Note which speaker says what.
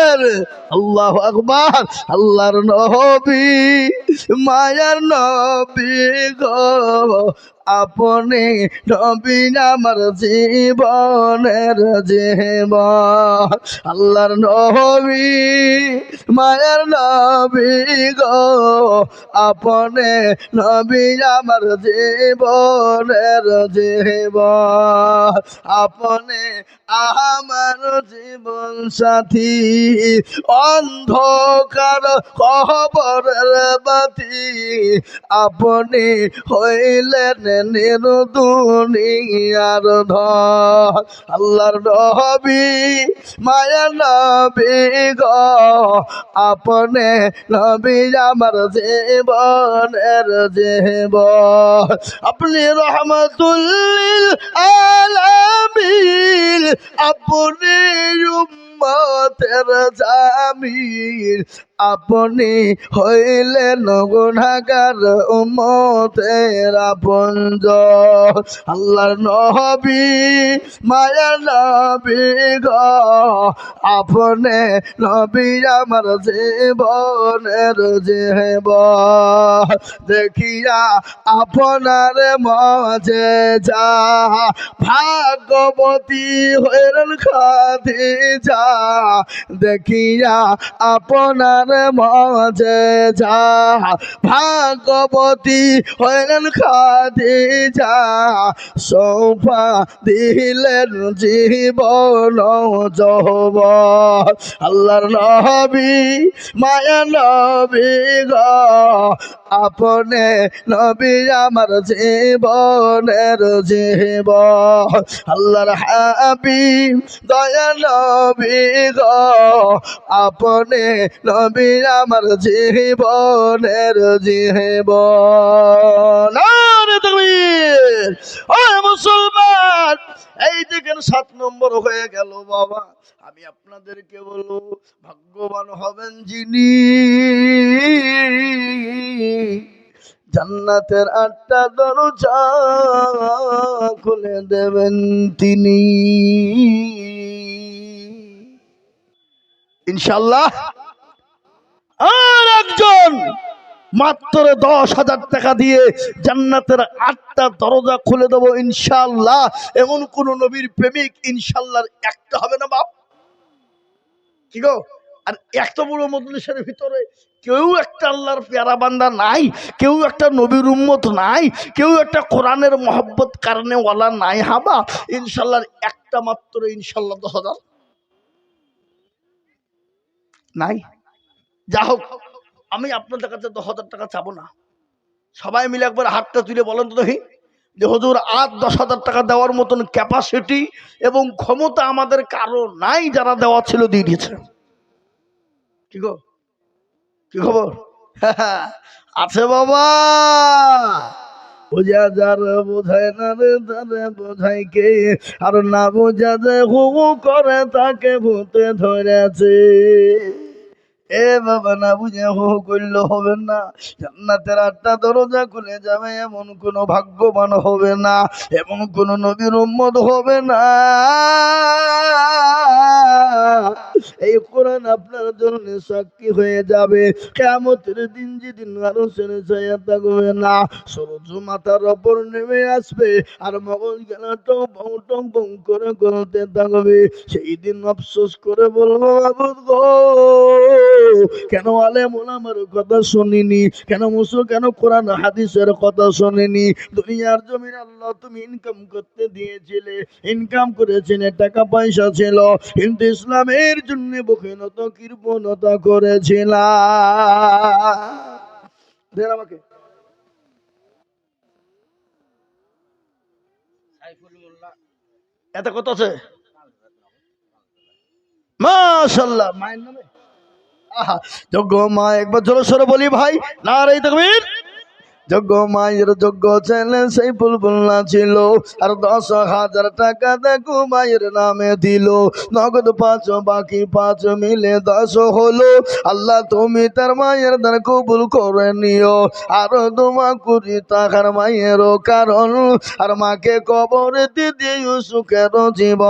Speaker 1: বলেন আল্লাহু আকবার। আল্লাহর নবী মায়ার নবী গো, আপনি নবী আমার জীবনের জীবন। আল্লাহর নবী মায়ার নবী গো, আপনি নবী আমার জীবনের জীবন। আপনি আমার জীবন সাথী, অন্ধকার কবরের বাতি, আপনি হইলেন নির্দুনিয়ার ধন। আল্লাহর নবী মায়ার নবী গো, আপনি নবী আমার জীবনের জীবন। আপনি রহমাতুল আলামিন, আপনি উম্মতের জামিল, আপনি হইলেন গুনাহগার উম্মতের আপনজন। আল্লাহর নবী মায়ার নবী গো, আপনি নবী আমার জীবনের জীবন। দেখিয়া আপনার মজেজা, ভাগ্যবতী হইলেন খাদিজা। দেখিয়া আপনার মজেজা, ভাগ্যবতী হইলেন খাদিজা। সৌফা দিলেন জীবন যৌবন। আল্লাহর নবী মায়া নবী গো, আপনি নবী আমার জীবনের জীবন। আল্লাহর হাবিব দয়া নবী গো, আপনি নবী আমার জীবনের জীবন। নারে তাকবীর! ও মুসলমান, এই দেখেন 7 নম্বর হয়ে গেল বাবা। আমি আপনাদেরকে বলবো, ভাগ্যবান হবেন যিনি জান্নাতের 8টা দরজা খুলে দেবেন তিনি, ইনশাআল্লাহ। আর একজন মাত্র 10,000 টাকা দিয়ে জান্নাতের 8টা দরজা খুলে দেবো ইনশাআল্লাহ। এমন কোন নবীর প্রেমিক ইনশাআল্লাহ একটা হবে না বাপ? কি গো? আর এত বড় মজলিসের ভিতরে কেউ একটা আল্লাহর পেয়ারা বান্দা নাই, কেউ একটা নবীর উম্মত নাই, কেউ একটা কোরআনের মহব্বত কারণে ওয়ালা নাই হাবা? ইনশাআল্লাহ একটা মাত্র ইনশাআল্লাহ 10,000 নাই। যা হোক, আমি আপনাদের কাছে 10,000 টাকা চাবো না। সবাই মিলে একবার হাতটা তুলে বলেন তো দেখি যে হুজুর, আর 10,000 টাকা দেওয়ার মতন ক্যাপাসিটি এবং ক্ষমতা আমাদের কারো নাই, যারা দেওয়া ছিল দিয়ে দিয়েছে। কি গো, কি খবর? আছে বাবা। বোঝা যার বোঝায় না রে, তারে বোঝাই কে? আর না বোঝা যে হু করে তাকে ভূতে ধরেছে। এ বাবা, না বুঝে হু করলে হবে না। জান্নাতের 8টা দরজা খুলে যাবে এমন কোন ভাগ্যবান হবে না, এমন কোন নবীর উম্মত হবে না। এই কোরআন আপনার জন্য সাক্ষী হয়ে যাবে। কিয়ামতের দিন যেদিন আরশের ছায়া থাকবে না, সূর্য মাথার উপর নেমে আসবে আর মগজ গেলা টং বং টং বং করে গলতে থাকবে। সেই দিন আফসোস করে বলবো, মাবুদ গো, কেন আলেম ওলামার কথা শুনিনি, কেন কেন কোরআন হাদিসের কথা শুনিনি? দুনিয়ার জমিন আল্লাহ তুমি ইনকাম করতে দিয়েছিলে, ইনকাম করেছিলে, টাকা পয়সা ছিল, কিন্তু ইসলামের জন্য বখিনতা কৃপণতা করেছিলাম। দেন আমাকে এত কত আছে? মাশাআল্লাহ। মায়ের নামে যোগ্য মা, একবার জোরে সোরে বলি ভাই, নারে তাকবীর। যোগ্য মায়ের যোগ্য ছেলে সেই বুলবুল্লা ছিল, আর 10,000 টাকা দেখো মায়ের নামে দিল। নগদ 5, বাকি 5 মিলে 10 হলো। আল্লাহ তুমি তার মায়ের দ্বার কবুল করে নিও। আর তোমা করি তাহার মায়েরও কারণ, আর মাকে কবরে দিও সুখের জীবন।